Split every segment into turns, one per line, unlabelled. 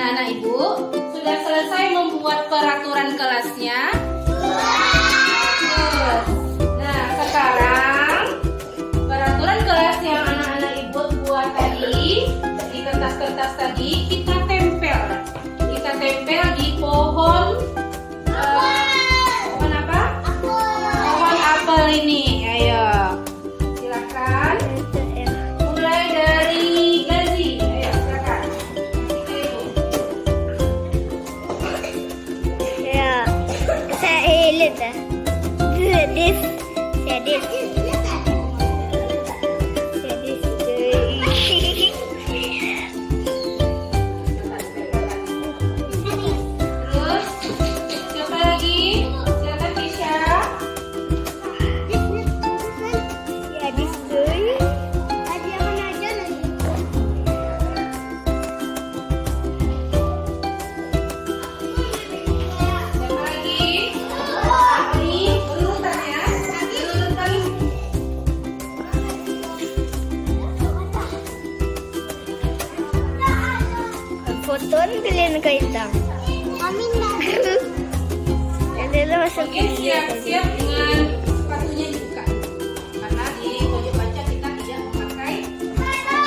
Anak-anak Ibu sudah selesai membuat peraturan kelasnya? Bagus. Nah, sekarang peraturan kelas yang anak-anak Ibu buat tadi di kertas-kertas tadi kita tempel. Kita tempel di pohon apa? Pohon apel ini. Ayo, silakan. Mulai dari Gazi. Ayo, silakan.
Ya, saya lihat. Sedih.
Terus, siapa lagi? Silakan Kisha. Siapa lagi? Ini urutan ya. Urutan.
Foto kalian kaitan. Yang masuk
Oke, siap-siap dengan sepatunya dibuka. Karena di pojok baca kita tidak memakai. Ayo.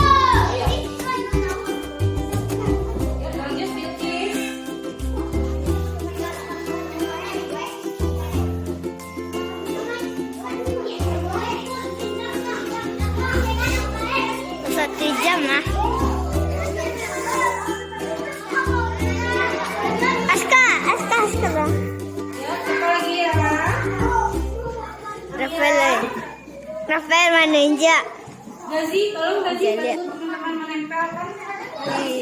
Ya, lanjut Bilkis.
Satu jam lah. Aska bang.
Ya, siapa lagi ya?
Rafael Manunja.
Gazi, tolong Gazi
Jadi.
bantu teman-teman menempelkan. Gazi.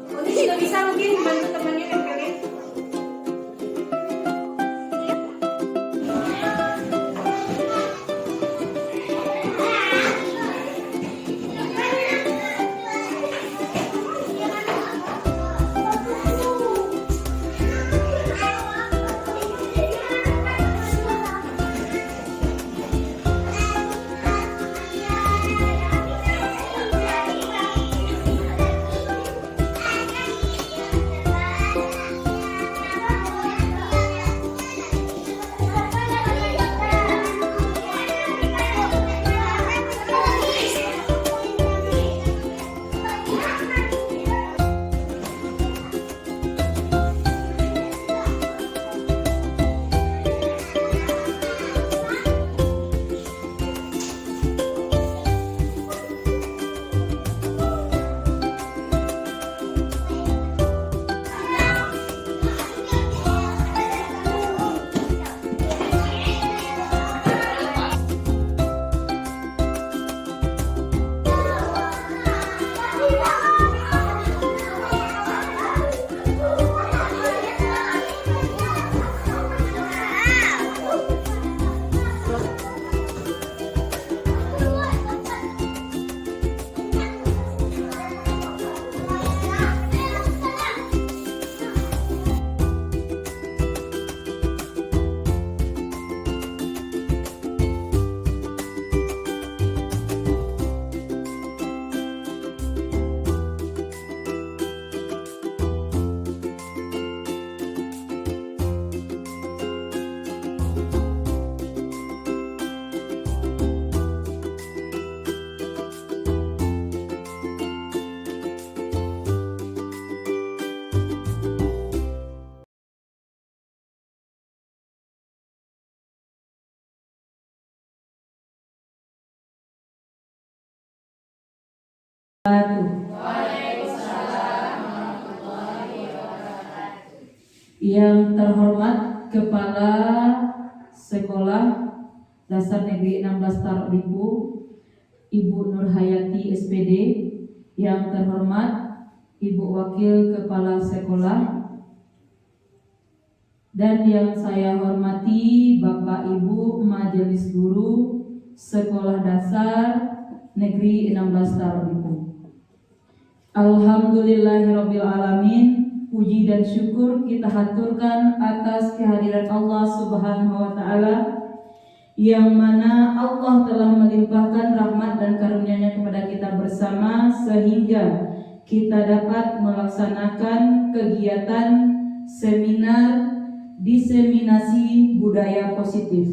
Oh, ini juga bisa mungkin bantu temannya nempelin.
Yang terhormat Kepala Sekolah Dasar Negeri 16 Tarogdipu, Ibu Nurhayati SPD. Yang terhormat Ibu Wakil Kepala Sekolah, dan yang saya hormati Bapak Ibu Majelis Guru Sekolah Dasar Negeri 16 Tarogdipu. Alhamdulillahirabbil alamin. puji dan syukur kita haturkan atas kehadiran Allah Subhanahu wa Ta'ala, yang mana Allah telah melimpahkan rahmat dan karunia-Nya kepada kita bersama, sehingga kita dapat melaksanakan kegiatan seminar diseminasi budaya positif.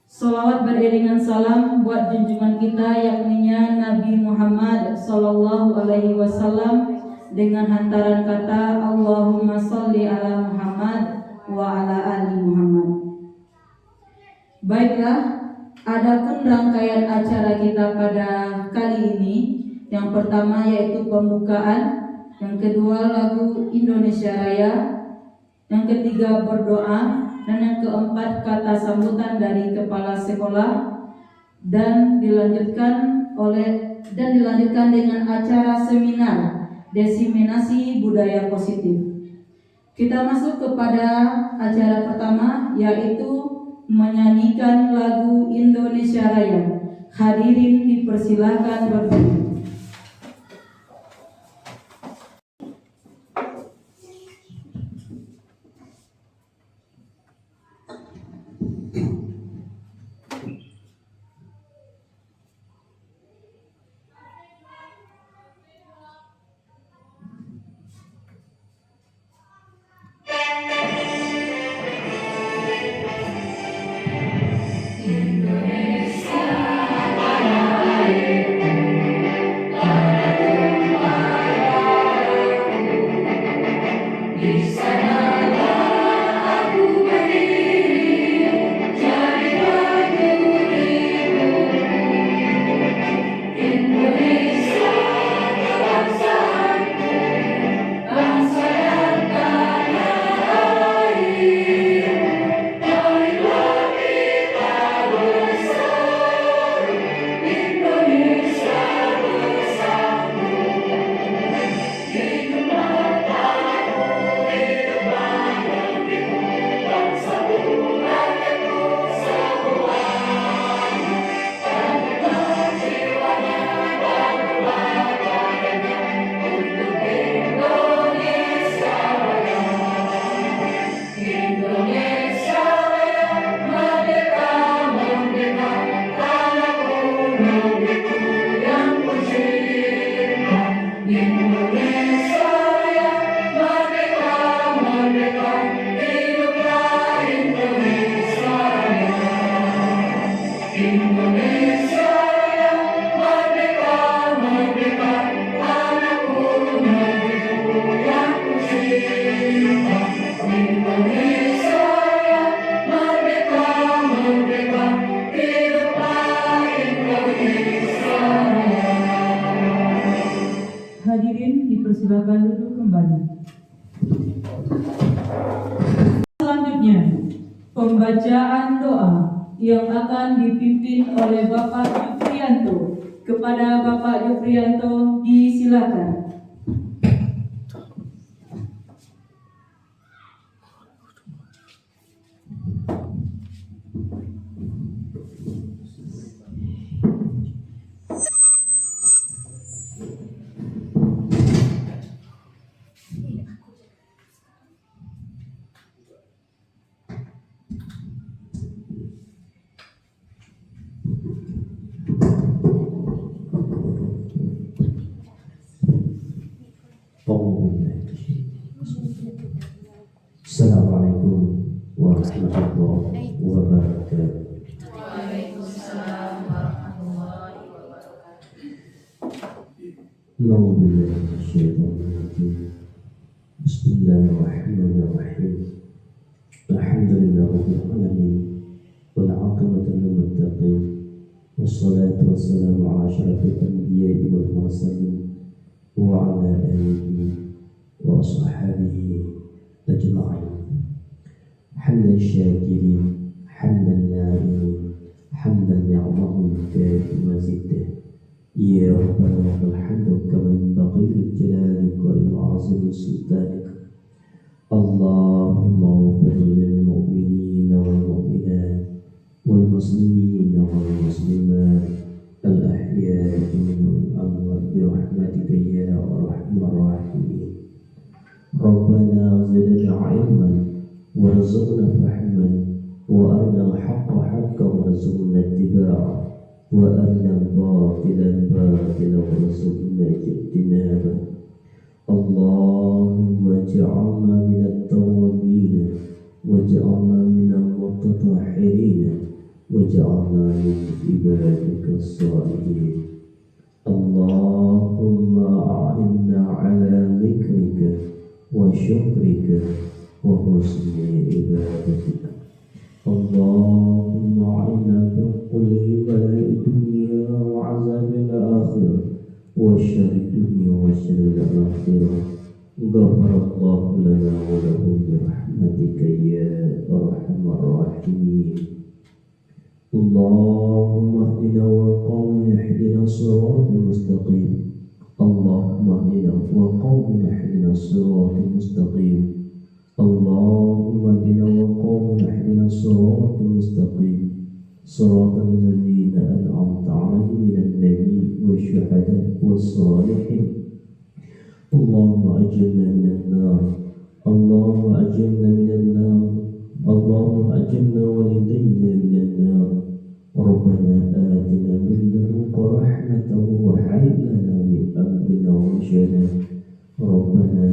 Salawat beriringan salam buat junjungan kita, yakninya Nabi Muhammad Sallallahu Alaihi Wasallam, dengan hantaran kata Allahumma salli ala Muhammad wa ala ali Muhammad. Baiklah, adapun rangkaian acara kita pada kali ini, yang pertama yaitu pembukaan, yang kedua lagu Indonesia Raya, yang ketiga berdoa, dan yang keempat kata sambutan dari kepala sekolah, dan dilanjutkan dengan acara seminar diseminasi budaya positif. Kita masuk kepada acara pertama, yaitu menyanyikan lagu Indonesia Raya. Hadirin dipersilakan berdiri. Hadirin dipersilakan duduk kembali. Selanjutnya, pembacaan doa yang akan dipimpin oleh Bapak Yufrianto. Kepada Bapak Yufrianto disilakan.
Assalamualaikum warahmatullahi wabarakatuh.
Waalaikumsalam warahmatullahi wabarakatuh.
Nauzubillahi minasyaitonir rajim. Bismillahirrahmanirrahim. Alhamdulillahirabbil alamin wal 'aqibatu lil muttaqin. Wassalatu wassalamu ala asyrafil anbiya'i wal mursalin wa ala alihi wa ashabihi ajma'in. Hamdan syakirin, hamdan na'imin, hamdan ya'mahu kafi maziddah. Ya Rabbana lakal hamdu kama yanbaghi li jalalika wa li 'azimi sultanika. Allahumma ighfir lil mu'minina wal mu'minat wal muslimina wal muslimat al ahya'i minhum wal amwat bi rahmatika ya arhamar rahimin. وأرنا الباطل باطلا وارزقنا اجتنابه اللهم اجعلنا من التوابين واجعلنا من المتطهرين واجعلنا من عبادك الصالحين اللهم أعنا على ذكرك وشكرك وحسن عبادتك اللهم أعنا بكل بلاء الدنيا وعذاب الآخرة وشر الدنيا وشر الآخرة غفر الله لنا وله برحمتك يا أرحم الراحمين اللهم اهدنا وقومنا اهدنا الصراط المستقيم اللهم اهدنا وقومنا اهدنا الصراط المستقيم اللهم اهدنا وقومنا اهدنا الصراط المستقيم صراط الذين أنعمت عليهم من النبي والشهداء والصالحين اللهم أجرنا من النار اللهم أجرنا من النار اللهم أجرنا والدينا من النار ربنا آتنا من لدنك رحمة وهيئ لنا من أمرنا رشدا ربنا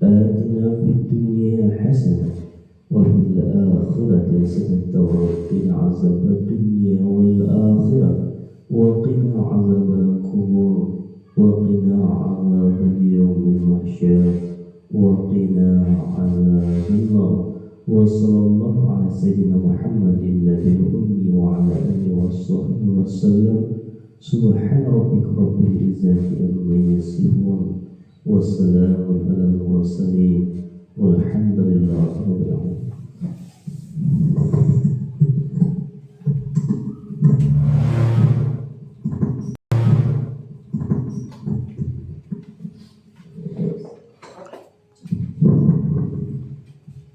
آتنا في الدنيا حسنة وفي الآخرة حسنة وقنا عذاب الدنيا والآخرة وقنا عذاب القبور وقنا عذاب اليوم المحشر وقنا عذاب النار وصلى الله على سيدنا محمد النبي الأمي وعلى آله وصحبه وسلم سبحان ربك رب العزة عما يصفون والسلام على المرسلين والحمد لله رب العالمين.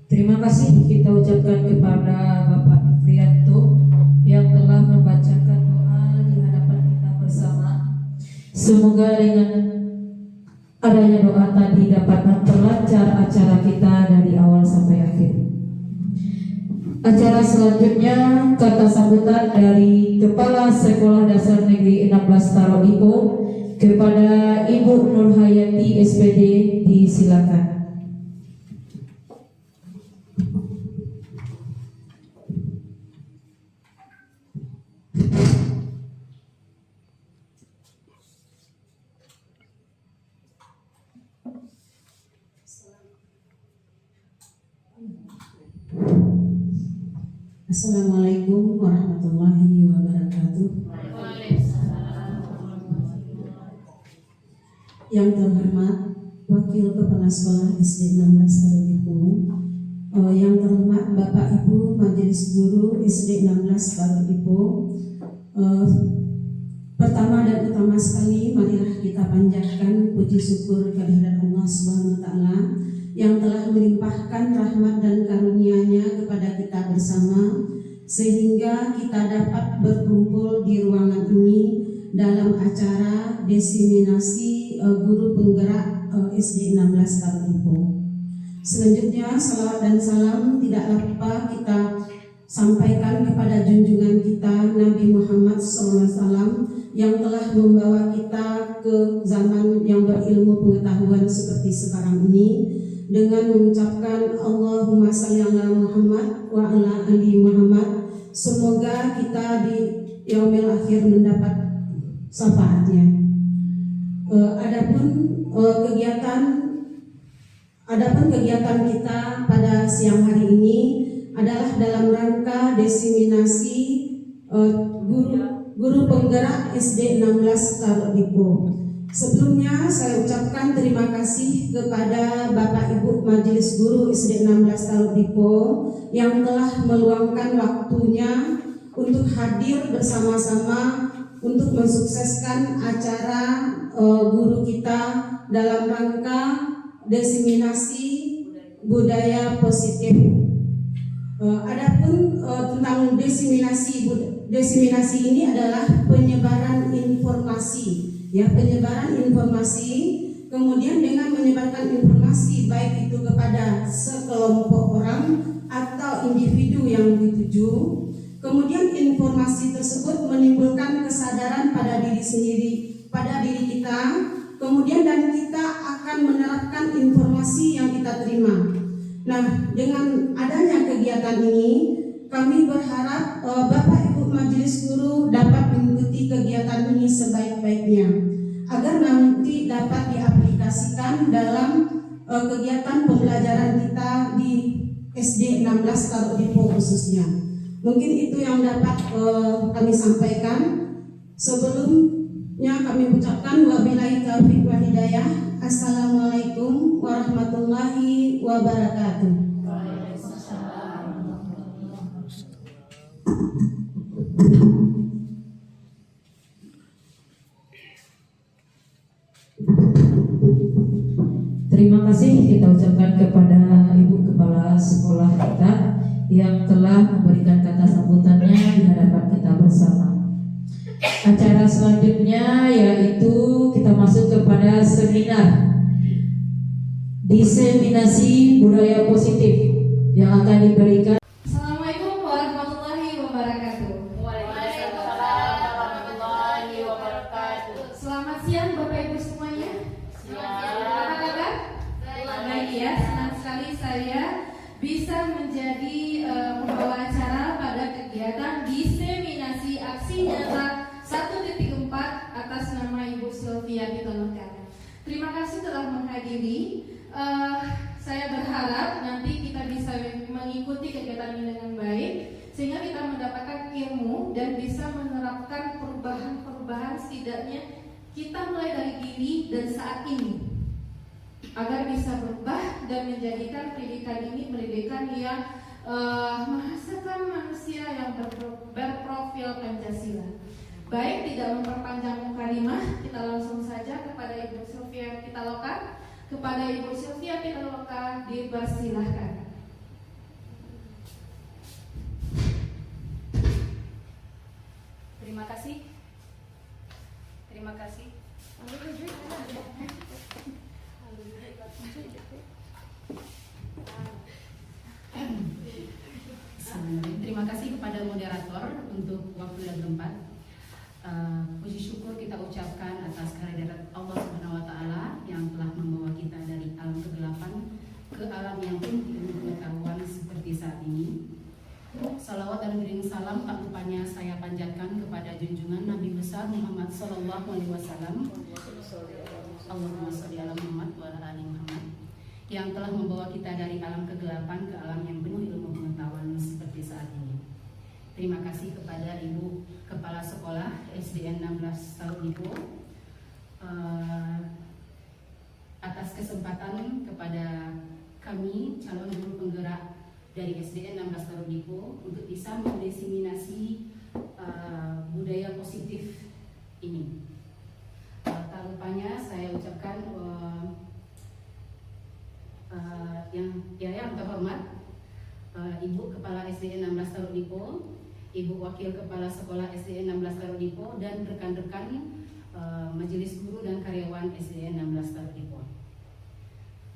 Terima kasih kita ucapkan kepada Bapak Frianto yang telah membacakan doa di hadapan kita bersama. Semoga dengan adanya doa tadi dapat memperlancar acara kita dari awal sampai akhir. Acara selanjutnya kata sambutan dari Kepala Sekolah Dasar Negeri 16 Tarodipo kepada Ibu Nur Hayati SPD, disilakan.
Assalamualaikum warahmatullahi wabarakatuh. Yang terhormat Wakil Kepala Sekolah SD 16 Tarodipo, yang terhormat Bapak Ibu Majelis Guru SD 16 Tarodipo, pertama dan utama sekali marilah kita panjatkan puji syukur kehadirat Allah Subhanahu wa taala yang telah melimpahkan rahmat dan karunia-Nya kepada kita bersama sehingga kita dapat berkumpul di ruangan ini dalam acara diseminasi guru penggerak SD 16 Tarodipo. Selanjutnya salawat dan salam tidak lupa kita sampaikan kepada junjungan kita Nabi Muhammad SAW yang telah membawa kita ke zaman yang berilmu pengetahuan seperti sekarang ini, dengan mengucapkan Allahumma shalli ala Muhammad wa ala ali Muhammad. Semoga kita di yaumil akhir mendapat syafaatnya. Adapun kegiatan kita pada siang hari ini adalah dalam rangka diseminasi guru penggerak SD 16 Tarodipo. Sebelumnya saya ucapkan terima kasih kepada Bapak Ibu Majelis Guru SD 16 Tarodipo yang telah meluangkan waktunya untuk hadir bersama-sama untuk mensukseskan acara guru kita dalam rangka diseminasi budaya positif. Adapun tentang diseminasi ini adalah penyebaran informasi. Penyebaran informasi, kemudian dengan menyebarkan informasi baik itu kepada sekelompok orang atau individu yang dituju, Kemudian informasi tersebut menimbulkan kesadaran pada diri sendiri, pada diri kita. Kemudian dan kita akan menerapkan informasi yang kita terima. Nah, dengan adanya kegiatan ini, kami berharap Bapak Ibu Majelis Guru dapat mengikuti kegiatan ini sebaik-baiknya, agar nanti dapat diaplikasikan dalam kegiatan pembelajaran kita di SD 16 Taruk Dipo khususnya. Mungkin itu yang dapat kami sampaikan. Sebelumnya kami ucapkan wabillahi taufiq wal hidayah. Assalamualaikum warahmatullahi wabarakatuh.
Terima kasih kita ucapkan kepada Ibu Kepala Sekolah kita yang telah memberikan kata sambutannya di hadapan kita bersama. Acara selanjutnya yaitu kita masuk kepada seminar diseminasi budaya positif yang akan diberikan.
Assalamualaikum warahmatullahi wabarakatuh.
Waalaikumsalam warahmatullahi wabarakatuh.
Selamat siang Bapak Ibu semuanya. Apa kabar? Baik ya, senang sekali saya bisa menjadi pembawa acara pada kegiatan diseminasi aksi nyata 1.4 atas nama Ibu Sylvia Pitaloka. Terima kasih telah menghadiri. Saya berharap nanti kita bisa mengikuti kegiatan ini dengan baik, sehingga kita mendapatkan ilmu dan bisa menerapkan perubahan-perubahan setidaknya kita mulai dari diri dan saat ini, agar bisa berubah dan menjadikan pendidikan ini pendidikan yang menghasilkan manusia yang berprofil Pancasila. Baik, tidak memperpanjang mukadimah, kita langsung saja kepada Ibu Sylvia Pitaloka. Kepada Ibu Sylvia Pitaloka dipersilahkan.
Terima kasih. Terima kasih. Terima kasih kepada moderator untuk waktu dan tempat. Puji syukur kita ucapkan atas kehadirat Allah Subhanahu wa Ta'ala yang telah membawa kita dari alam kegelapan ke alam yang penuh ilmu pengetahuan seperti saat ini. Salawat dan beriring salam tak lupanya saya panjatkan kepada junjungan Nabi besar Muhammad Sallallahu Alaihi Wasallam. Allahumma sholli ala Muhammad wa ala ali Muhammad, yang telah membawa kita dari alam kegelapan ke alam yang penuh ilmu pengetahuan seperti saat ini. Terima kasih kepada Ibu Kepala Sekolah SDN 16 Taruk Dipo atas kesempatan kepada kami calon guru penggerak dari SDN 16 Taruk Dipo untuk bisa mendiseminasi budaya positif ini. Tak lupanya saya ucapkan yang terhormat Ibu Kepala SDN 16 Taruk Dipo, Ibu Wakil Kepala Sekolah SDN 16 Taruk Dipo, dan rekan-rekan Majelis Guru dan karyawan SDN 16 Taruk Dipo.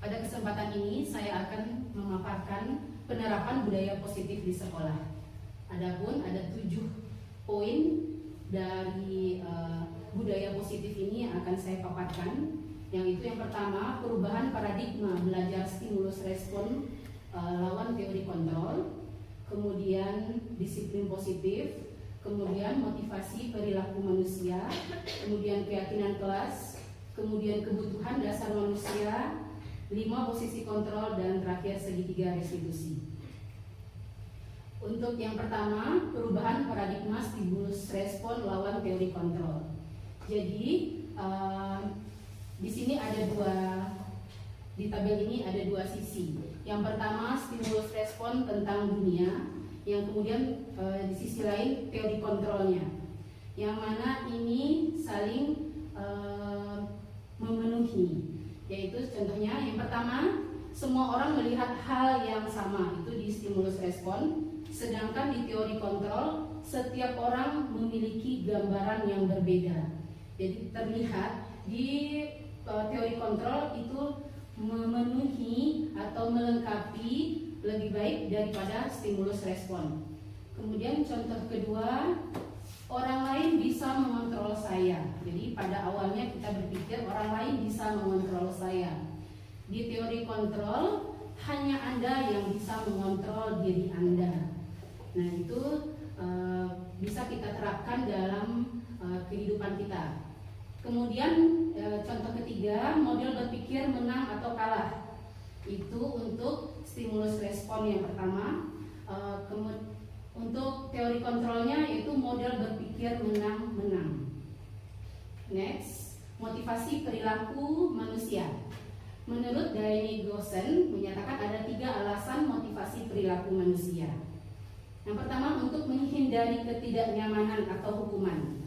Pada kesempatan ini saya akan memaparkan penerapan budaya positif di sekolah. Adapun ada 7 poin dari budaya positif ini yang akan saya paparkan. Yang itu yang pertama, perubahan paradigma belajar stimulus respon lawan teori kontrol. Kemudian disiplin positif, kemudian motivasi perilaku manusia, kemudian keyakinan kelas, kemudian kebutuhan dasar manusia, 5 posisi kontrol, dan terakhir segitiga restitusi. Untuk yang pertama, perubahan paradigma stimulus respon lawan teori kontrol. Jadi di sini ada di tabel ini ada 2 sisi. Yang pertama stimulus respon tentang dunia, yang kemudian di sisi lain teori kontrolnya, yang mana ini saling memenuhi. Yaitu contohnya yang pertama, semua orang melihat hal yang sama, itu di stimulus respon. Sedangkan di teori kontrol, setiap orang memiliki gambaran yang berbeda. Jadi terlihat di teori kontrol itu memenuhi atau melengkapi lebih baik daripada stimulus respon. Kemudian contoh kedua, orang lain bisa mengontrol saya. Jadi pada awalnya kita berpikir orang lain bisa mengontrol saya. Di teori kontrol, hanya Anda yang bisa mengontrol diri Anda. Nah itu bisa kita terapkan dalam kehidupan kita. Kemudian contoh ketiga, model berpikir menang atau kalah. Itu untuk stimulus respon yang pertama. Untuk teori kontrolnya yaitu model berpikir menang-menang. Next, motivasi perilaku manusia. Menurut Danny Gossen menyatakan ada 3 alasan motivasi perilaku manusia. Yang pertama, untuk menghindari ketidaknyamanan atau hukuman.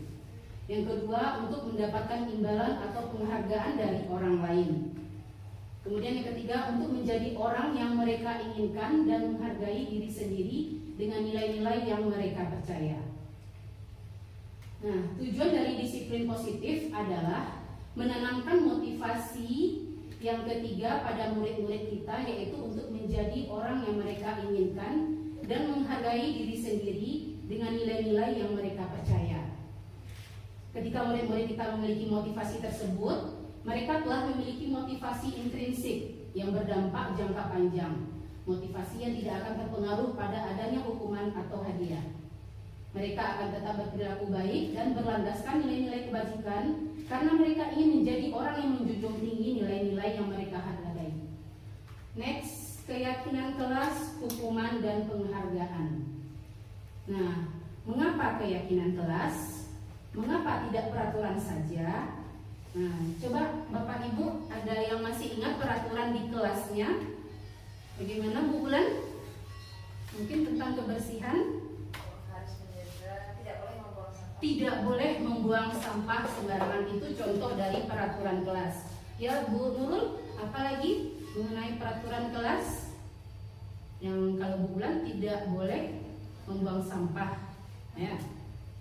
Yang kedua, untuk mendapatkan imbalan atau penghargaan dari orang lain. Kemudian yang ketiga, untuk menjadi orang yang mereka inginkan dan menghargai diri sendiri dengan nilai-nilai yang mereka percaya. Nah, tujuan dari disiplin positif adalah menanamkan motivasi yang ketiga pada murid-murid kita, yaitu untuk menjadi orang yang mereka inginkan dan menghargai diri sendiri dengan nilai-nilai yang mereka percaya. Ketika murid-murid kita memiliki motivasi tersebut, mereka telah memiliki motivasi intrinsik yang berdampak jangka panjang. Motivasi yang tidak akan terpengaruh pada adanya hukuman atau hadiah. Mereka akan tetap berperilaku baik dan berlandaskan nilai-nilai kebajikan karena mereka ingin menjadi orang yang menjunjung tinggi nilai-nilai yang mereka hargai. Next, keyakinan kelas, hukuman, dan penghargaan. Nah, mengapa keyakinan kelas? Mengapa tidak peraturan saja? Nah, coba Bapak Ibu ada yang masih ingat peraturan di kelasnya? Bagaimana Bu Bulan? Mungkin tentang kebersihan? Tidak boleh membuang sampah sembarangan, itu contoh dari peraturan kelas. Ya Bu Nurul, apalagi mengenai peraturan kelas? Yang kalau Bu Bulan tidak boleh membuang sampah, ya.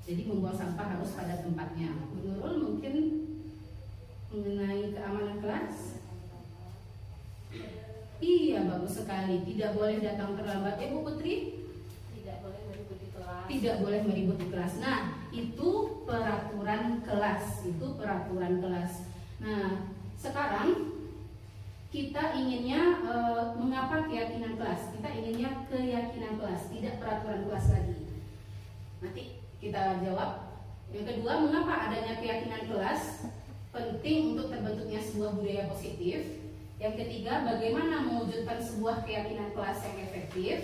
Jadi membuang sampah harus pada tempatnya. Bu Nurul mungkin mengenai keamanan kelas? Iya, bagus sekali. Tidak boleh datang terlambat. Ya Bu Putri?
Tidak boleh meribut di kelas.
Tidak boleh meribut di kelas. Nah, itu peraturan kelas. Itu peraturan kelas. Nah, sekarang kita inginnya mengapa keyakinan kelas? Kita inginnya keyakinan kelas, tidak peraturan kelas lagi. Nanti kita jawab. Yang kedua, mengapa adanya keyakinan kelas? Penting untuk terbentuknya sebuah budaya positif. Yang ketiga, bagaimana mewujudkan sebuah keyakinan kelas yang efektif?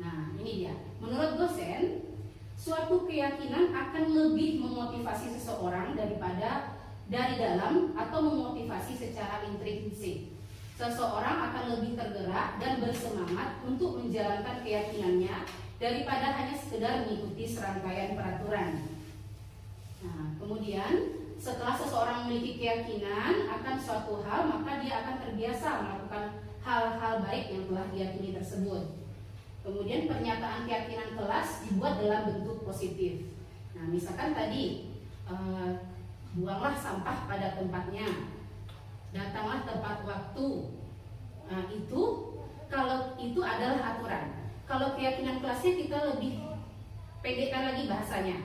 Nah, ini dia. Menurut dosen, suatu keyakinan akan lebih memotivasi seseorang daripada dari dalam atau memotivasi secara intrinsik. Seseorang akan lebih tergerak dan bersemangat untuk menjalankan keyakinannya daripada hanya sekedar mengikuti serangkaian peraturan. Nah, kemudian setelah seseorang memiliki keyakinan akan suatu hal, maka dia akan terbiasa melakukan hal-hal baik yang telah diyakini tersebut. Kemudian pernyataan keyakinan kelas dibuat dalam bentuk positif. Nah, misalkan tadi buanglah sampah pada tempatnya, datanglah tepat waktu. Nah, itu kalau itu adalah aturan. Kalau keyakinan kelasnya kita lebih pendekkan lagi bahasanya.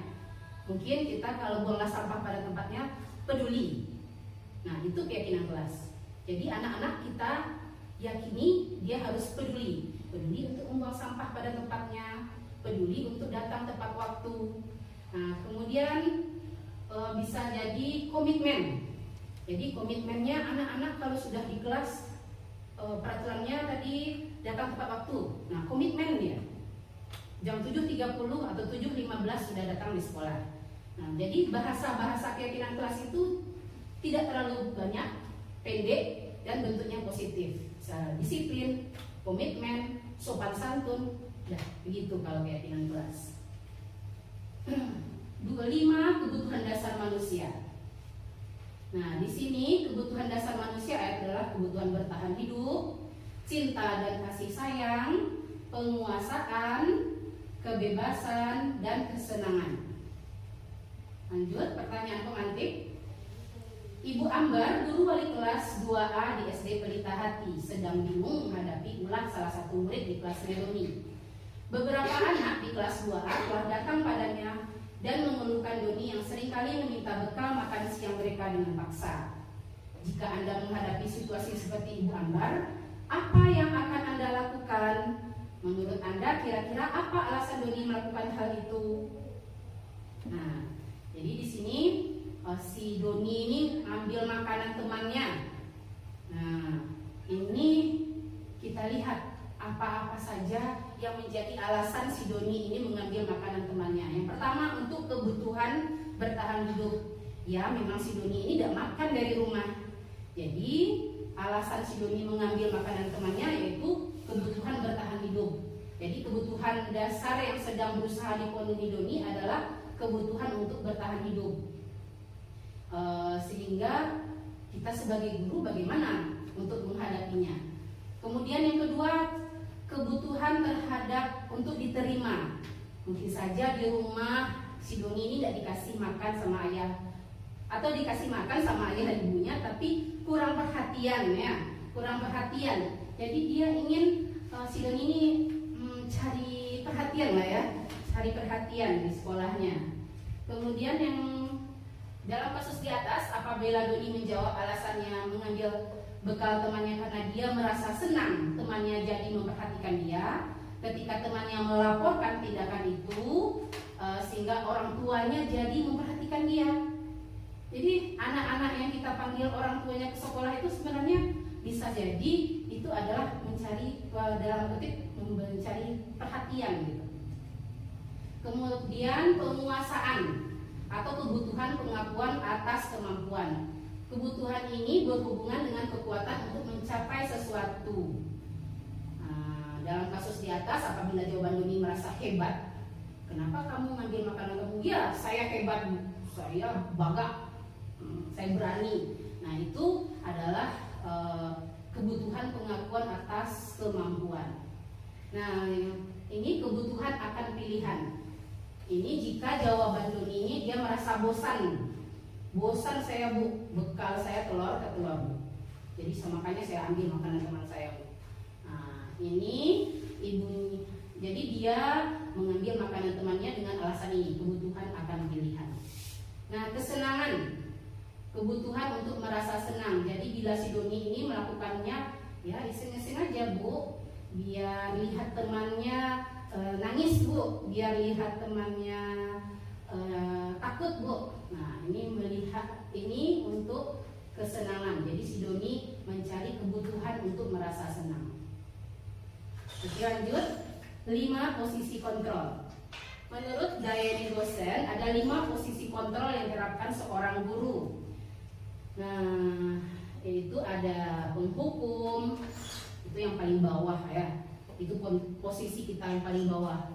Mungkin kita kalau buanglah sampah pada tempatnya, peduli. Nah, itu keyakinan kelas. Jadi anak-anak kita yakini dia harus peduli. Peduli untuk membuang sampah pada tempatnya, peduli untuk datang tepat waktu. Nah, kemudian bisa jadi komitmen. Jadi komitmennya anak-anak kalau sudah di kelas peraturannya tadi datang tepat waktu. Nah, komitmen dia jam 7.30 atau 7.15 sudah datang di sekolah. Nah, jadi bahasa-bahasa keyakinan kelas itu tidak terlalu banyak, pendek, dan bentuknya positif. Misalnya disiplin, komitmen, sopan santun, ya begitu kalau keyakinan kelas. 25 kebutuhan dasar manusia. Nah, di sini kebutuhan dasar manusia adalah kebutuhan bertahan hidup, cinta dan kasih sayang, penguasaan, kebebasan, dan kesenangan. Lanjut, pertanyaan pengantin. Ibu Ambar, guru wali kelas 2A di SD Pelita Hati, sedang bingung menghadapi ulah salah satu murid di kelas Meloni. Beberapa anak di kelas 2A telah datang padanya dan mengeluhkan Doni yang seringkali meminta bekal makan siang mereka dengan paksa. Jika Anda menghadapi situasi seperti Ibu Ambar, apa yang akan Anda lakukan? Menurut Anda kira-kira apa alasan Doni melakukan hal itu? Nah, jadi di sini si Doni ini ambil makanan temannya. Nah, ini kita lihat apa-apa saja yang menjadi alasan si Doni ini mengambil makanan temannya. Yang pertama, untuk kebutuhan bertahan hidup. Ya, memang si Doni ini tidak makan dari rumah. Jadi alasan si Doni mengambil makanan temannya yaitu kebutuhan bertahan hidup. Jadi kebutuhan dasar yang sedang berusaha dipenuhi Doni adalah kebutuhan untuk bertahan hidup. Sehingga kita sebagai guru bagaimana untuk menghadapinya. Kemudian yang kedua, kebutuhan terhadap untuk diterima. Mungkin saja di rumah si Doni ini tidak dikasih makan sama ayah, atau dikasih makan sama ayah dan ibunya tapi kurang perhatian ya, kurang perhatian. Jadi dia ingin si Doni ini cari perhatian lah ya, cari perhatian di sekolahnya. Kemudian yang dalam kasus di atas, apabila Doni menjawab alasannya mengambil bekal temannya karena dia merasa senang temannya jadi memperhatikan dia, ketika temannya melaporkan tindakan itu sehingga orang tuanya jadi memperhatikan dia. Jadi anak-anak yang kita panggil orang tuanya ke sekolah itu sebenarnya bisa jadi itu adalah mencari, dalam kutip, mencari perhatian gitu. Kemudian penguasaan atau kebutuhan pengakuan atas kemampuan. Kebutuhan ini berhubungan dengan kekuatan untuk mencapai sesuatu. Nah, dalam kasus di atas, apabila jawaban Doni merasa hebat, kenapa kamu ngambil makanan kamu? Ya, saya hebat, saya bangga, saya berani. Nah, itu adalah kebutuhan pengakuan atas kemampuan. Nah, ini kebutuhan akan pilihan. Ini jika jawaban Doni ini dia merasa bosan. Bosan saya Bu, bekal saya telur ke telur Bu. Jadi makanya saya ambil makanan teman saya Bu. Nah, ini ibu, jadi dia mengambil makanan temannya dengan alasan ini, kebutuhan akan pilihan. Nah, kesenangan, kebutuhan untuk merasa senang. Jadi bila si Doni ini melakukannya, ya iseng-iseng aja Bu, biar lihat temannya nangis Bu, biar lihat temannya takut Bu. Nah, ini melihat ini untuk kesenangan. Jadi si Doni mencari kebutuhan untuk merasa senang. Oke, lanjut. 5 posisi kontrol. Menurut Dayani dosen, ada 5 posisi kontrol yang diterapkan seorang guru. Nah, yaitu ada penghukum, itu yang paling bawah ya. Itu posisi kita yang paling bawah.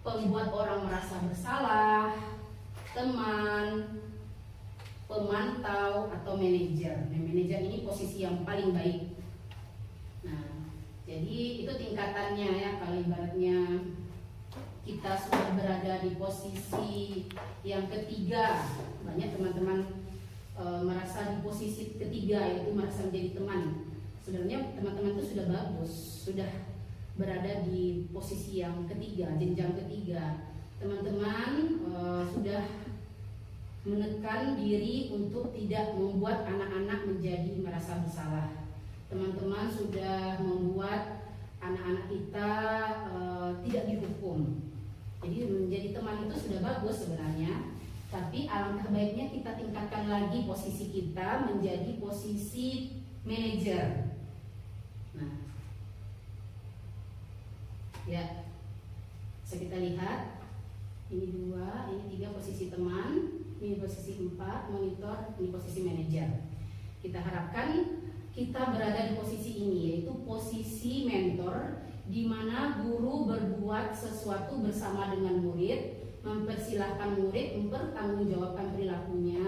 Pembuat orang merasa bersalah, teman, pemantau, atau manajer. Nah, manajer ini posisi yang paling baik. Nah, jadi itu tingkatannya ya. Kalau ibaratnya kita sudah berada di posisi yang ketiga, banyak teman-teman merasa di posisi ketiga, yaitu merasa menjadi teman. Sebenarnya teman-teman itu sudah bagus, sudah berada di posisi yang ketiga, jenjang ketiga. Teman-teman sudah menekan diri untuk tidak membuat anak-anak menjadi merasa bersalah. Teman-teman sudah membuat anak-anak kita tidak dihukum. Jadi menjadi teman itu sudah bagus sebenarnya. Tapi alangkah baiknya kita tingkatkan lagi posisi kita menjadi posisi manajer. Nah, ya, bisa kita lihat. Ini 2, ini 3 posisi teman, ini posisi 4 monitor, ini posisi manajer. Kita harapkan kita berada di posisi ini, yaitu posisi mentor, di mana guru berbuat sesuatu bersama dengan murid, mempersilahkan murid mempertanggungjawabkan perilakunya,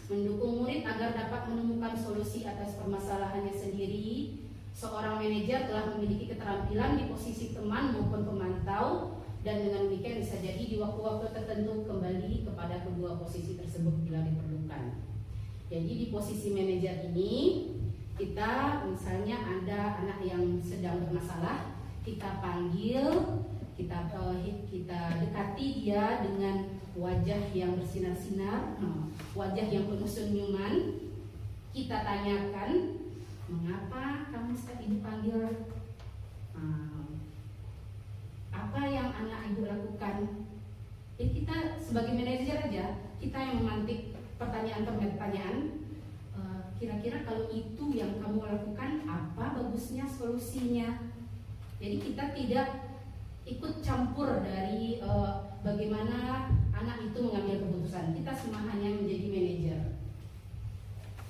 mendukung murid agar dapat menemukan solusi atas permasalahannya sendiri. Seorang manajer telah memiliki keterampilan di posisi teman maupun pemantau, dan dengan demikian bisa jadi di waktu-waktu tertentu kembali kepada kedua posisi tersebut bila diperlukan. Jadi di posisi manajer ini, kita misalnya ada anak yang sedang bermasalah, kita panggil, kita dekati dia dengan wajah yang bersinar-sinar, wajah yang penuh senyuman. Kita tanyakan, mengapa kamu setiap ibu panggil? Apa yang anak ibu lakukan? Jadi kita sebagai manajer aja, kita yang memantik pertanyaan. Kira-kira kalau itu yang kamu lakukan, apa bagusnya solusinya? Jadi kita tidak ikut campur dari bagaimana anak itu mengambil keputusan. Kita semua hanya menjadi manajer.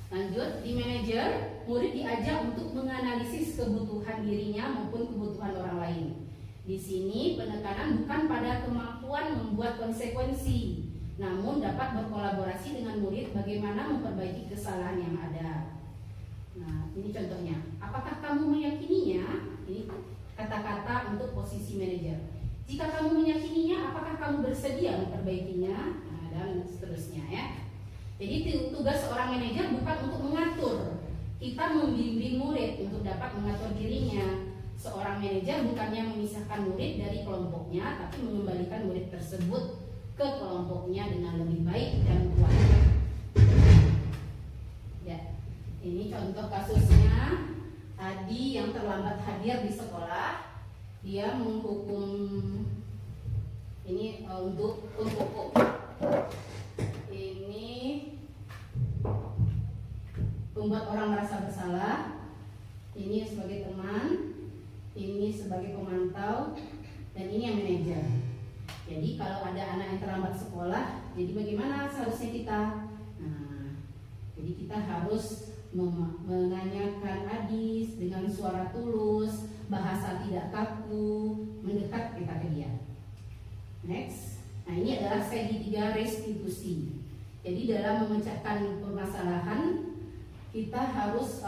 Lanjut, di manajer, murid diajak untuk menganalisis kebutuhan dirinya maupun kebutuhan orang lain. Di sini penekanan bukan pada kemampuan membuat konsekuensi, namun dapat berkolaborasi dengan murid bagaimana memperbaiki kesalahan yang ada. Nah, ini contohnya. Apakah kamu meyakininya? Ini kata-kata untuk posisi manajer. Jika kamu meyakininya, apakah kamu bersedia memperbaikinya? Nah, dan seterusnya ya. Jadi tugas seorang manajer bukan untuk mengatur. Kita membimbing murid untuk dapat mengatur dirinya. Seorang manajer bukannya memisahkan murid dari kelompoknya, tapi mengembalikan murid tersebut ke kelompoknya dengan lebih baik dan kuat. Ya, ini contoh kasusnya. Adi yang terlambat hadir di sekolah, dia menghukum ini untuk hukum. Ini membuat orang merasa bersalah. Ini sebagai teman, ini sebagai pemantau, dan ini yang manajer. Jadi kalau ada anak yang terlambat sekolah, jadi bagaimana seharusnya kita? Nah, jadi kita harus menanyakan Adis dengan suara tulus, bahasa tidak kaku, mendekat kita ke dia. Next, nah ini adalah segitiga restitusi. Jadi dalam memecahkan permasalahan, kita harus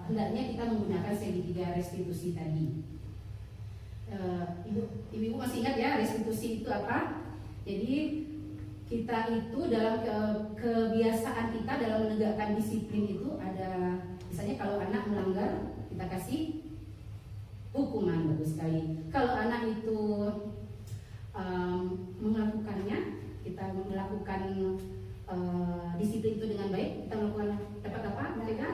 hendaknya kita menggunakan segitiga restitusi tadi. Ibu masih ingat ya restitusi itu apa? Jadi kita itu dalam kebiasaan kita dalam menegakkan disiplin itu ada, misalnya kalau anak melanggar kita kasih hukuman, bagus sekali. Kalau anak itu melakukannya, kita melakukan disiplin itu dengan baik, kita melakukan dapat apa? Mereka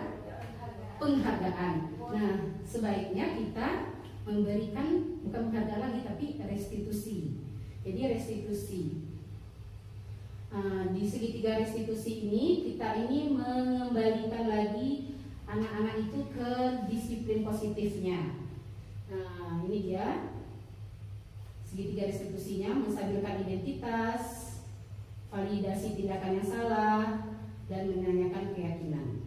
penghargaan. Nah, sebaiknya kita memberikan bukan penghargaan lagi tapi restitusi. Jadi restitusi. Di segitiga restitusi ini kita ini mengembalikan lagi anak-anak itu ke disiplin positifnya. Nah, ini dia segitiga restitusinya, menstabilkan identitas, validasi tindakan yang salah, dan menanyakan keyakinan.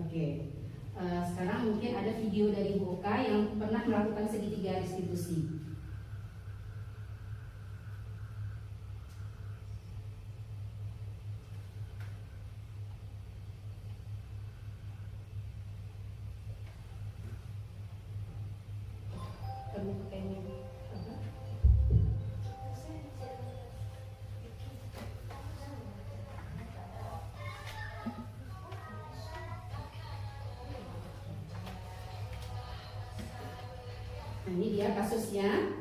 Oke, sekarang mungkin ada video dari Bu Oka yang pernah melakukan segitiga restitusi. Kamu pakainya apa? Nah, ini dia kasusnya.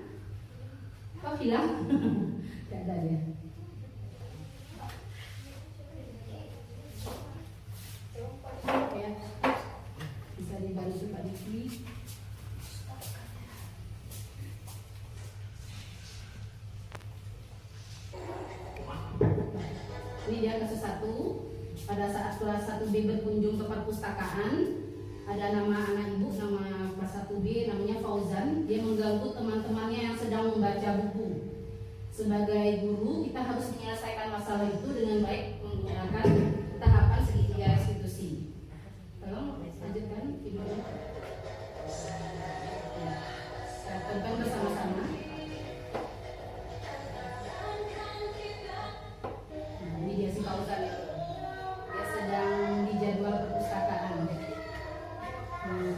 Kok hilang? Tidak ada ya. Ya, bisa dibantu Pak Diki. Ini dia kasus 1. Pada saat kelas 1B berkunjung ke perpustakaan, ada nama anak ibu, nama kelas 1B namanya Fauzan. Dia mengganggu teman-temannya yang sedang membaca buku. Sebagai guru, kita harus menyelesaikan masalah itu dengan baik menggunakan tahapan segitiga restitusi. Tolong lanjutkan videonya. Kita tonton bersama-sama. Ini dia si Fauzan itu. Dia sedang di jadwal perpustakaan.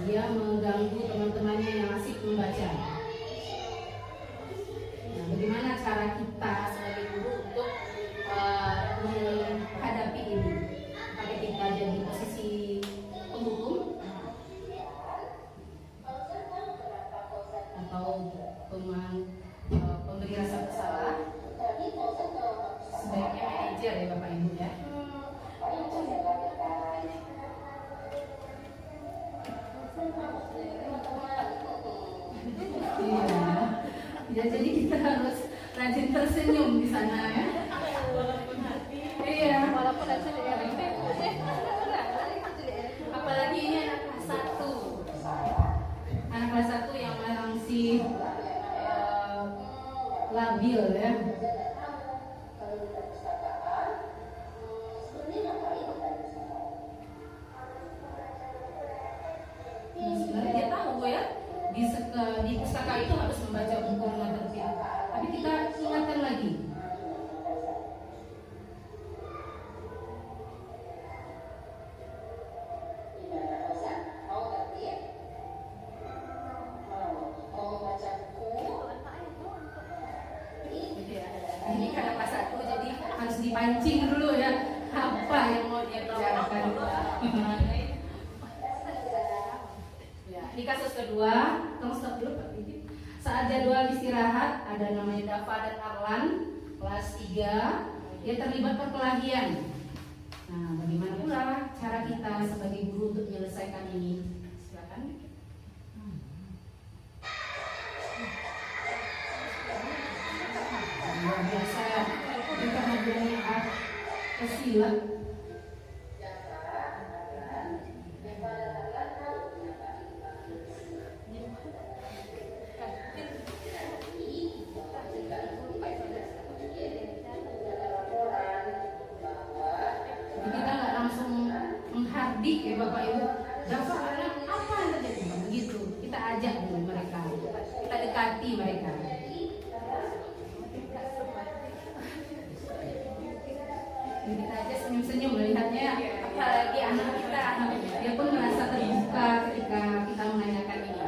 Dia mengganggu teman-temannya yang asik membaca. Nah, bagaimana cara kita sebagai guru untuk menghadapi ini? Apakah kita jadi posisi penghukum? atau pemberi rasa bersalah, sebaiknya manajer ya Bapak Ibu ya. Iya. Ya, jadi kita harus rajin tersenyum di sana ya. Iya. Walaupun apalagi ini anak kelas 1. Anak kelas 1 yang masih labil ya. Sebenarnya dia tahu ya di pustaka itu harus membaca buku dengan tertib. Tapi kita ingatkan lagi. Ini karena pas 1 jadi harus dipancing dulu ya apa yang mau dia bicarakan. Ya, di kasus kedua, tolong stop dulu Pak Didi. Saat jadwal istirahat ada namanya Dava dan Arlan kelas 3, dia terlibat perkelahian. Nah, bagaimana pula cara kita sebagai guru untuk menyelesaikan ini? Silakan. Luar biasa kita mempunyai kesilat. Jadi kita nggak langsung menghardik ya Bapak Ibu. Dava anak apa yang terjadi? Begitu. Kita ajak dulu mereka. Kita dekati mereka. Kita aja senyum-senyum melihatnya, apalagi anak kita, dia pun merasa terbuka ketika kita menanyakan ini.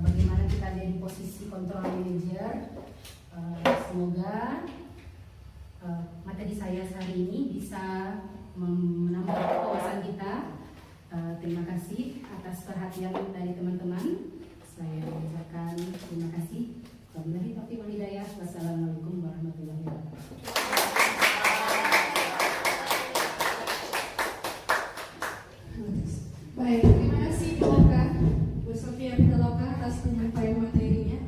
Bagaimana kita ada di posisi control manager. Semoga materi saya hari ini bisa menambah wawasan kita. Terima kasih atas perhatian dari teman-teman. Saya ucapkan terima kasih. Wabillahi taufiq wal hidayah. Wassalamualaikum warahmatullahi wabarakatuh.
Baik, terima kasih Bu Loka, Bu Sofia Pitaloka atas penyampaian materinya.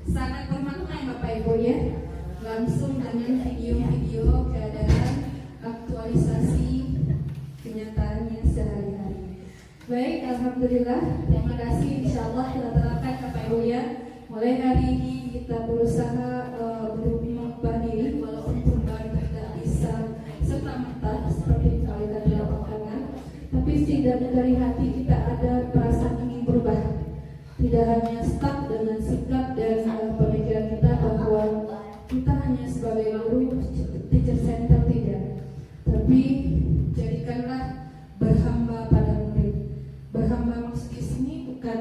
Sangat bermakna ya Bapak Ibu ya. Langsung dengan video-video keadaan aktualisasi kenyataannya sehari-hari. Baik, alhamdulillah. Terima kasih. Insyaallah kita terapkan Bapak Ibu ya. Mulai hari ini kita berusaha berubah diri walaupun perubahan tidak bisa serta-merta seperti kalau kita dalam pandangan. Tapi setidaknya dari hati kita ada perasaan ingin berubah. Tidak hanya stuck dengan sikap dan pemikiran kita bahwa kita hanya sebagai guru teacher center, tidak. Tapi jadikanlah berhamba pada murid. Berhamba maksud di sini bukan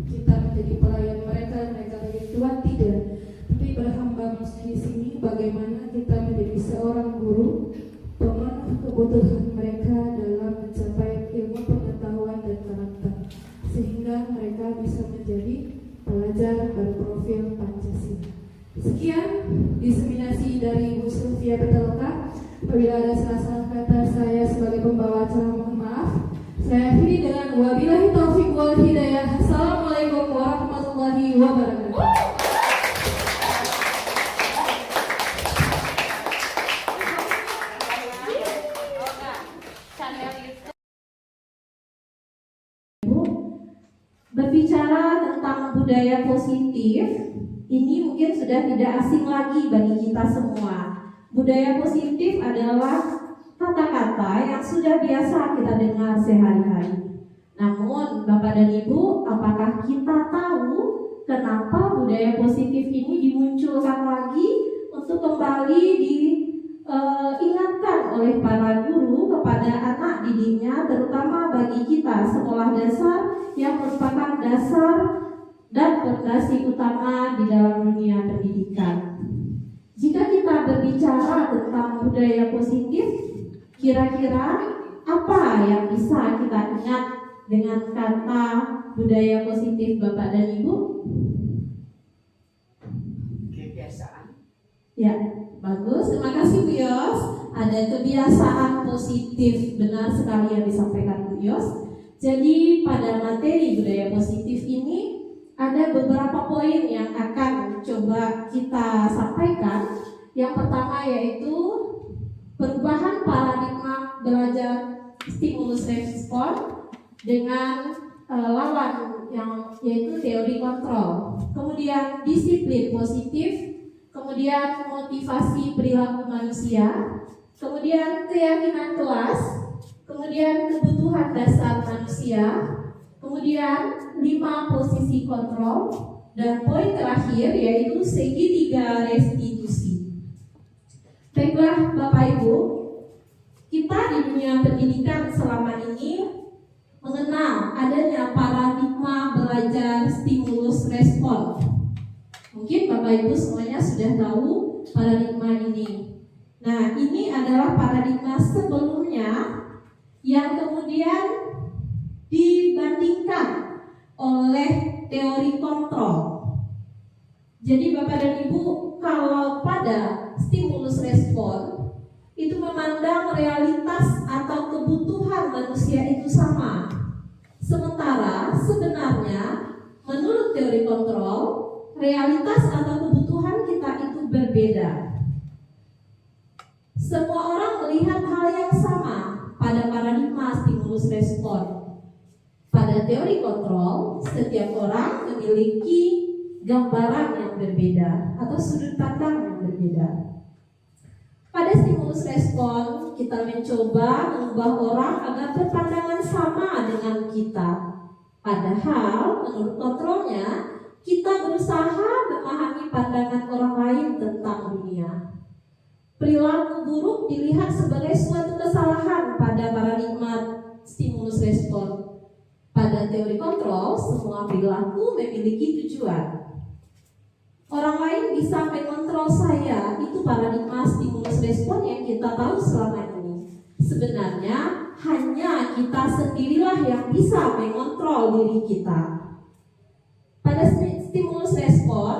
kita menjadi pelayan mereka menjadi tuan, tidak. Tapi berhamba maksud di sini bagaimana kita menjadi seorang guru pemenuh kebutuhan mereka dalam mencapai ilmu pengetahuan dan karakter, sehingga mereka bisa menjadi pelajar berprofil Pancasila. Sekian diseminasi dari Ibu Sylvia Petaloka. Apabila ada salah-salah kata saya sebagai pembawa acara, mohon maaf. Saya akhiri dengan wabillahi taufiq wal hidayah. Assalamualaikum warahmatullahi wabarakatuh.
Berbicara tentang budaya positif, ini mungkin sudah tidak asing lagi bagi kita semua. Budaya positif adalah kata-kata yang sudah biasa kita dengar sehari-hari. Namun, Bapak dan Ibu, apakah kita tahu kenapa budaya positif ini dimunculkan lagi untuk kembali diingatkan oleh para guru kepada anak didiknya, terutama bagi kita sekolah dasar yang merupakan dasar dan fondasi utama di dalam dunia pendidikan. Jika kita berbicara tentang budaya positif, kira-kira apa yang bisa kita ingat dengan kata budaya positif, Bapak dan Ibu?
Kebiasaan.
Ya, bagus. Terima kasih Bu Yos. Ada kebiasaan positif, benar sekali yang disampaikan Bu Yos. Jadi pada materi budaya positif ini ada beberapa poin yang akan coba kita sampaikan. Yang pertama yaitu perubahan paradigma belajar stimulus respon dengan lawan yang yaitu teori kontrol. Kemudian disiplin positif, kemudian motivasi perilaku manusia, kemudian keyakinan kelas, kemudian kebutuhan dasar manusia, kemudian 5 posisi kontrol, dan poin terakhir yaitu segitiga restitusi. Baiklah Bapak Ibu, kita di dunia pendidikan selama ini mengenal adanya paradigma belajar stimulus respon. Mungkin Bapak Ibu semuanya sudah tahu paradigma ini. Nah, ini adalah paradigma sebelumnya yang kemudian dibandingkan oleh teori kontrol. Jadi Bapak dan Ibu, kalau pada stimulus respon itu memandang realitas atau kebutuhan manusia itu sama. Sementara sebenarnya menurut teori kontrol, realitas atau kebutuhan kita itu berbeda. Semua orang melihat hal yang sama pada paradigma stimulus respon. Pada teori kontrol, setiap orang memiliki gambaran yang berbeda atau sudut pandang yang berbeda. Pada stimulus respon, kita mencoba mengubah orang agar berpandangan sama dengan kita. Padahal menurut kontrolnya, kita berusaha memahami pandangan orang lain tentang dunia. Perilaku buruk dilihat sebagai suatu kesalahan pada paradigma stimulus respon. Pada teori kontrol, semua perilaku memiliki tujuan. Orang lain bisa mengontrol saya, itu paradigma stimulus respon yang kita tahu selama ini. Sebenarnya hanya kita sendirilah yang bisa mengontrol diri kita. Pada stimulus respon,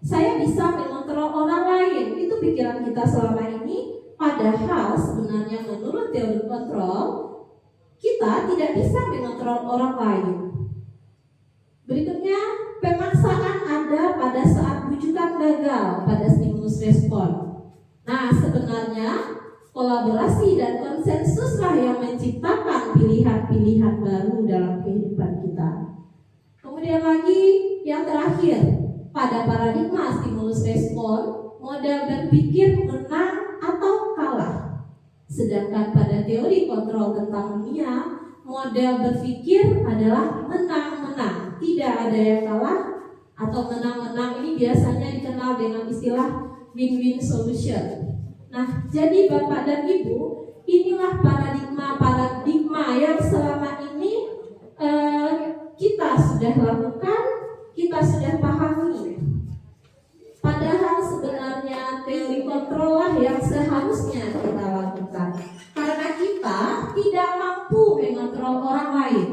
saya bisa mengontrol orang lain, itu pikiran kita selama ini. Padahal sebenarnya menurut teori kontrol, kita tidak bisa mengontrol orang lain. Berikutnya, pemaksaan ada pada saat bujukan gagal pada stimulus respon. Nah, sebenarnya kolaborasi dan konsensuslah yang menciptakan pilihan-pilihan baru dalam kehidupan kita. Kemudian lagi yang terakhir, pada paradigma stimulus respon, model berpikir menang atau kalah. Sedangkan pada teori kontrol tentang dunia, model berpikir adalah menang-menang, tidak ada yang kalah atau menang-menang. Ini biasanya dikenal dengan istilah win-win solution. Nah, jadi Bapak dan Ibu, ini tidak mampu mengontrol orang lain.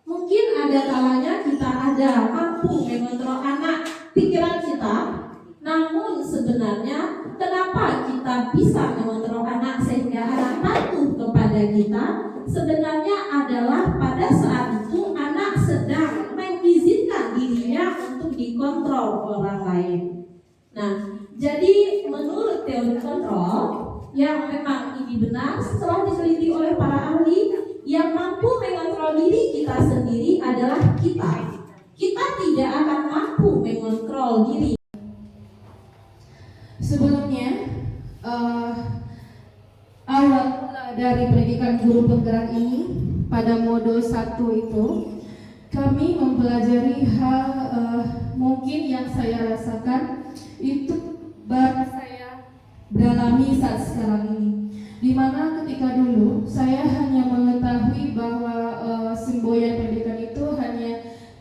Mungkin ada kalanya kita ada mampu mengontrol anak pikiran kita, namun sebenarnya kenapa kita bisa mengontrol anak sehingga anak patuh kepada kita? Sebenarnya adalah pada saat itu anak sedang mengizinkan dirinya untuk dikontrol orang lain. Nah, jadi menurut teori kontrol yang memang ini benar setelah diteliti oleh para ahli, yang mampu mengontrol diri kita sendiri adalah kita. Kita tidak akan mampu mengontrol diri.
Sebelumnya, awal mula dari pendidikan guru penggerak ini pada modul 1 itu kami mempelajari hal mungkin yang saya rasakan itu baru saya dalami saat sekarang ini, dimana ketika dulu saya hanya mengetahui bahwa semboyan pendidikan itu hanya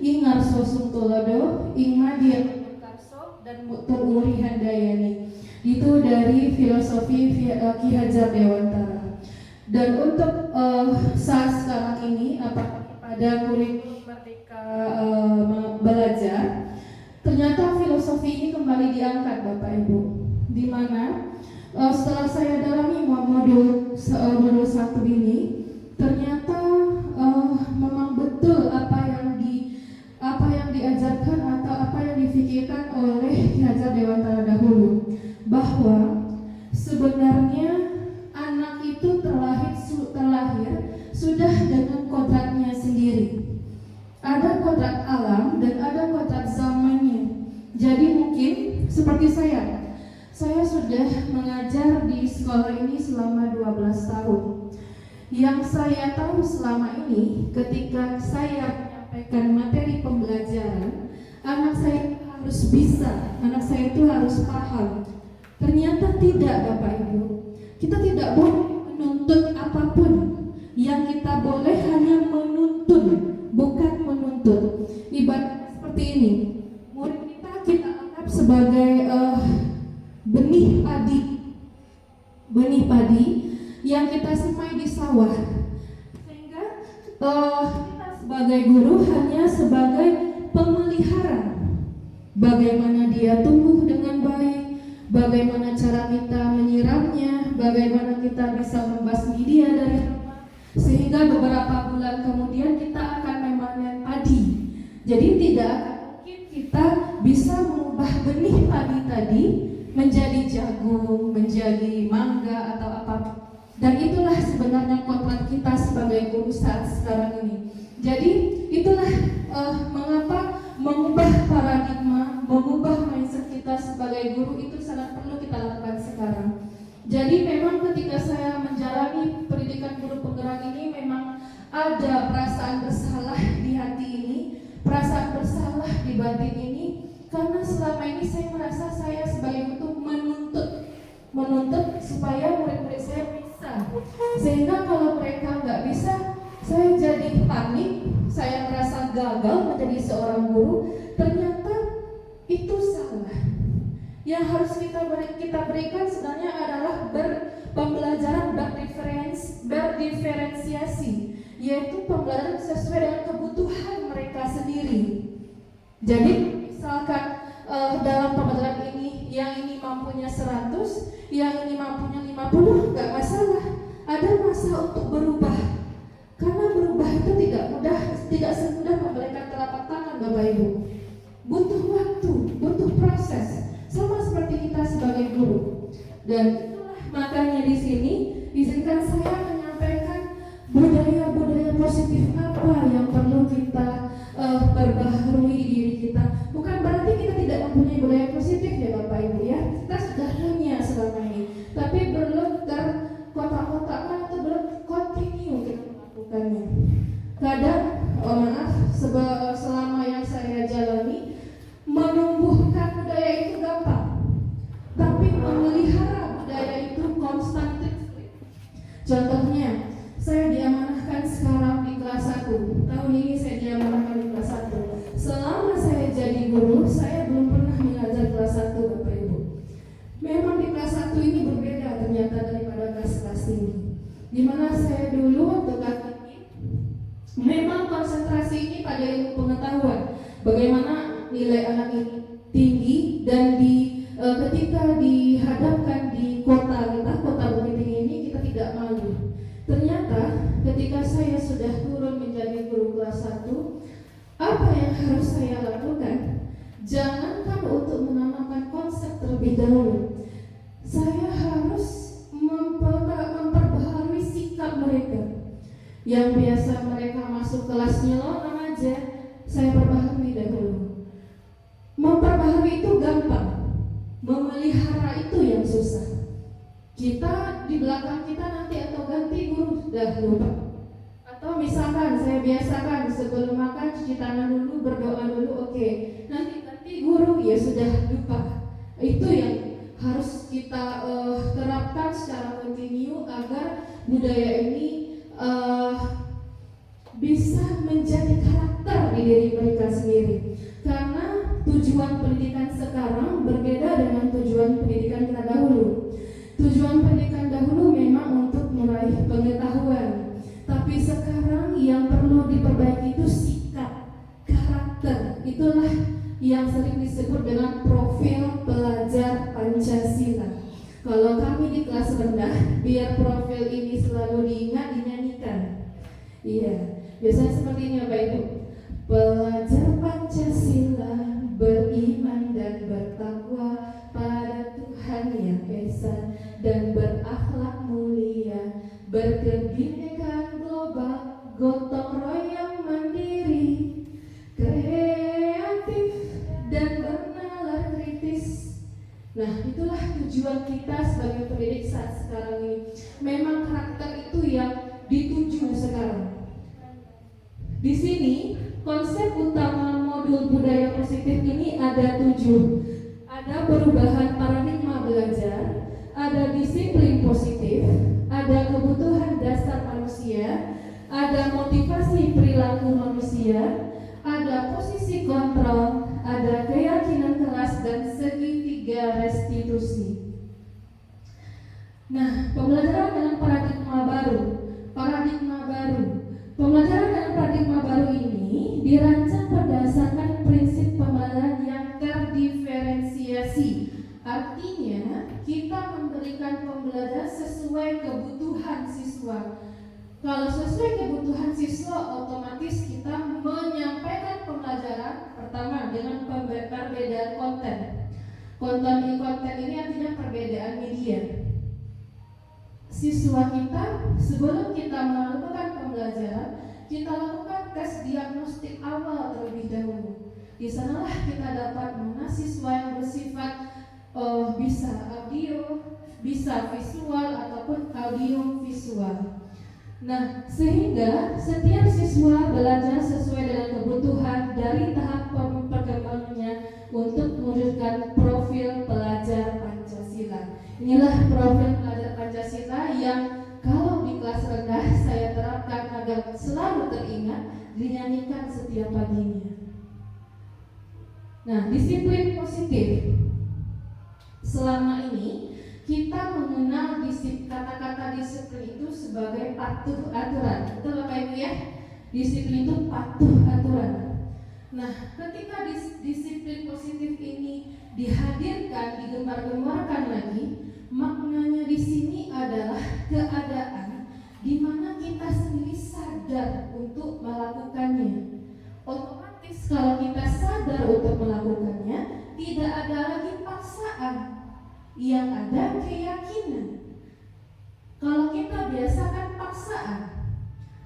Ingar Sosum Tolodo, Ingmadir Karso, dan Mutur Uri Handayani. Itu dari filosofi Ki Hajar Dewantara. Dan untuk saat sekarang ini pada kurikulum Merdeka Belajar, ternyata filosofi ini kembali diangkat Bapak Ibu, di mana setelah saya dalami modul 1 ini, ternyata memang betul apa yang diajarkan atau apa yang difikirkan oleh Ki Hajar Dewantara dahulu, bahwa sebenarnya anak itu terlahir sudah dengan kodratnya sendiri. Ada kodrat alam dan ada kodrat zamannya. Jadi mungkin seperti saya sudah mengajar di sekolah ini selama 12 tahun. Yang saya tahu selama ini, ketika saya menyampaikan materi pembelajaran, anak saya harus bisa, anak saya itu harus paham. Ternyata tidak Bapak Ibu. Kita tidak boleh menuntut apapun. Yang kita boleh hanya menuntun, bukan menuntut. Ibarat seperti ini, murid kita anggap sebagai benih padi yang kita semai di sawah, sehingga kita sebagai guru hanya sebagai pemelihara. Bagaimana dia tumbuh dengan baik, bagaimana cara kita menyiramnya, bagaimana kita bisa membasmi dia dari rumah, sehingga beberapa bulan kemudian kita akan memanen padi. Jadi tidak mungkin kita bisa mengubah benih padi tadi menjadi jagung, menjadi mangga atau apapun. Dan itulah sebenarnya kodrat kita sebagai guru saat sekarang ini. Jadi itulah mengapa mengubah paradigma, mengubah mindset kita sebagai guru itu sangat perlu kita lakukan sekarang. Jadi memang ketika saya menjalani pendidikan guru penggerak ini, memang ada perasaan bersalah di hati ini, perasaan bersalah di batin ini, karena selama ini saya merasa saya sebagai guru menuntut supaya murid-murid saya bisa, sehingga kalau mereka nggak bisa, saya jadi panik, saya merasa gagal menjadi seorang guru. Ternyata itu salah. Yang harus kita berikan sebenarnya adalah pembelajaran berdiferensiasi, yaitu pembelajaran sesuai dengan kebutuhan mereka sendiri. Jadi misalkan dalam pembelajaran ini, yang ini mampunya 100, yang ini mampunya 50, nggak masalah. Ada masa untuk berubah. Karena berubah itu tidak semudah membalikan telapak tangan Bapak Ibu. Butuh waktu, butuh proses. Sama seperti kita sebagai guru. Dan itulah makanya di sini izinkan saya menyampaikan budaya-budaya positif apa yang perlu kita perbaharui diri kita. Bukan berarti kita tidak mempunyai budaya positif ya Bapak Ibu ya. Kita sudah punya selama ini, tapi belum terkotak-kotakkan atau belum continue kita melakukannya. Kadang, selama yang saya jalani, menumbuhkan budaya itu gampang, tapi memelihara budaya itu konstan. Contohnya, saya diamanahkan sekarang di kelas 1. Tahun ini saya diamanahkan di kelas 1. Selama saya jadi guru, saya belum pernah mengajar kelas 1 Bapak Ibu. Memang di kelas 1 ini berbeda ternyata daripada kelas-kelas ini. Dimana saya dulu waktu kakak memang konsentrasi ini pada ilmu pengetahuan, bagaimana nilai anak ini tinggi, dan ketika dihadapkan di kota Bukit Tinggi ini kita tidak malu. Ternyata ketika saya sudah turun menjadi guru kelas 1, apa yang harus saya lakukan? Jangankan untuk menanamkan konsep terlebih dahulu, saya harus memperbaharui sikap mereka. Yang biasa mereka masuk kelas nyelonong aja, saya perbaharui dahulu. Memperbaharui itu gampang, memelihara itu yang susah. Kita di belakang kita nanti atau ganti guru sudah lupa. Atau misalkan saya biasakan sebelum makan cuci tangan dulu, berdoa dulu, oke. Nanti ganti guru ya sudah lupa. Itu yang harus kita terapkan secara kontinu agar budaya ini bisa menjadi karakter di diri mereka sendiri. Karena tujuan pendidikan sekarang berbeda dengan tujuan pendidikan kita dahulu. Tujuan pendidikan dahulu memang untuk meraih pengetahuan, tapi sekarang yang perlu diperbaiki itu sikap, karakter. Itulah yang sering disebut dengan profil pelajar Pancasila. Kalau kami di kelas rendah, biar profil ini selalu diingat, dinyanyikan. Iya, biasanya seperti ini Bapak Ibu. Pelajar Pancasila beriman dan bertakwa pada Tuhan yang Esa dan berakhlak mulia, berkebinekaan global, gotong royong mandiri, kreatif dan bernalar kritis. Nah, itulah tujuan kita sebagai pendidik saat sekarang ini. Memang karakter itu yang dituju sekarang. Di sini konsep utama modul budaya positif ini ada 7. Ada perubahan paradigma belajar, ada disiplin positif, ada kebutuhan dasar manusia, ada motivasi perilaku manusia, ada posisi kontrol, ada keyakinan kelas, dan segitiga restitusi. Nah, pembelajaran dengan paradigma baru. Pembelajaran dengan paradigma baru ini dirancang berdasarkan prinsip pembelajaran yang terdiferensiasi. Artinya, kita memberikan pembelajaran sesuai kebutuhan siswa. Kalau sesuai kebutuhan siswa, otomatis kita menyampaikan pembelajaran pertama dengan perbedaan konten. Konten ini artinya perbedaan media. Siswa kita, sebelum kita melakukan pembelajaran, kita lakukan tes diagnostik awal terlebih dahulu. Di sanalah kita dapat mana siswa yang bersifat bisa audio, bisa visual ataupun audio visual. Nah, sehingga setiap siswa belajar sesuai dengan kebutuhan dari tahap perkembangannya untuk mewujudkan profil pelajar Pancasila. Inilah profil pelajar Pancasila yang kalau di kelas rendah saya terapkan agar selalu teringat, dinyanyikan setiap paginya. Nah, disiplin positif. Selama ini kita mengenal kata-kata disiplin itu sebagai patuh aturan. Betul Bapak Ibu ya? Disiplin itu patuh aturan. Nah, ketika disiplin positif ini dihadirkan, digembar-gemborkan lagi, maknanya di sini adalah keadaan di mana kita sendiri sadar untuk melakukannya. Otomatis kalau kita sadar untuk melakukannya, tidak ada lagi paksaan, yang ada keyakinan. Kalau kita biasakan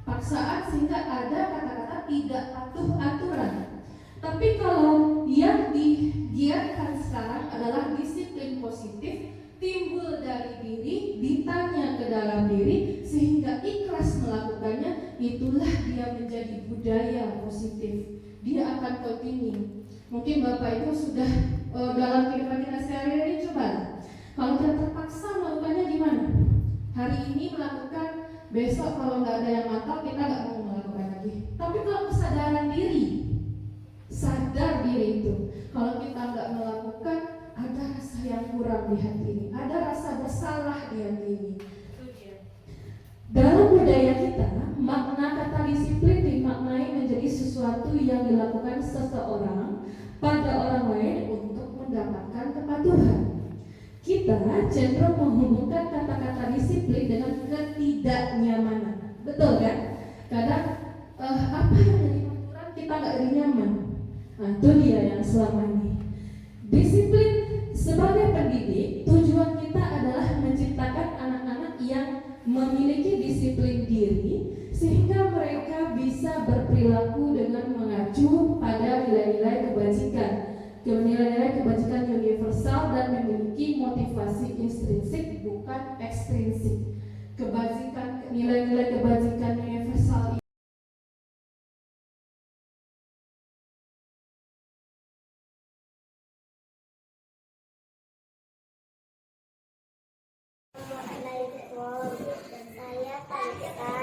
paksaan sehingga ada kata-kata tidak patuh aturan. Tapi kalau yang digiatkan sekarang adalah disiplin positif, timbul dari diri, ditanya ke dalam diri, sehingga ikhlas melakukannya. Itulah dia menjadi budaya positif. Dia akan kontinu. Mungkin Bapak Ibu sudah dalam kehidupan kita sehari-hari, coba kalau kita terpaksa melakukannya gimana? Hari ini melakukan, besok kalau nggak ada yang mantap kita nggak mau melakukan lagi. Tapi kalau kesadaran diri, sadar diri itu, kalau kita nggak melakukan, ada rasa yang kurang di hati ini, ada rasa bersalah di hati ini. Dan budaya kita, makna kata disiplin dimaknai menjadi sesuatu yang dilakukan seseorang pada orang lain untuk mendapatkan kepatuhan. Kita cenderung menghubungkan kata-kata disiplin dengan ketidaknyamanan. Betul kan? Kadang apa yang jadi aturan kita nggak jadi nyaman. Nah, itu dia yang selama ini. Disiplin sebagai pendidik, tujuan kita adalah menciptakan anak-anak yang memiliki disiplin diri sehingga mereka bisa berperilaku dengan mengacu pada nilai-nilai kebajikan, nilai-nilai kebajikan universal dan memiliki motivasi intrinsik bukan ekstrinsik. Kebajikan, nilai-nilai kebajikan universal
Saya Talita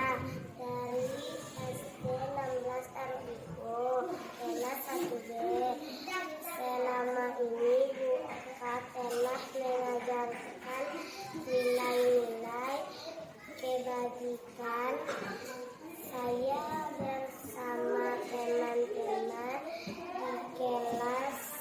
dari SD 16 Tarbigo, kelas 1B. Selama ini Bu Eka telah mengajarkan nilai-nilai kebajikan. Saya bersama teman-teman di kelas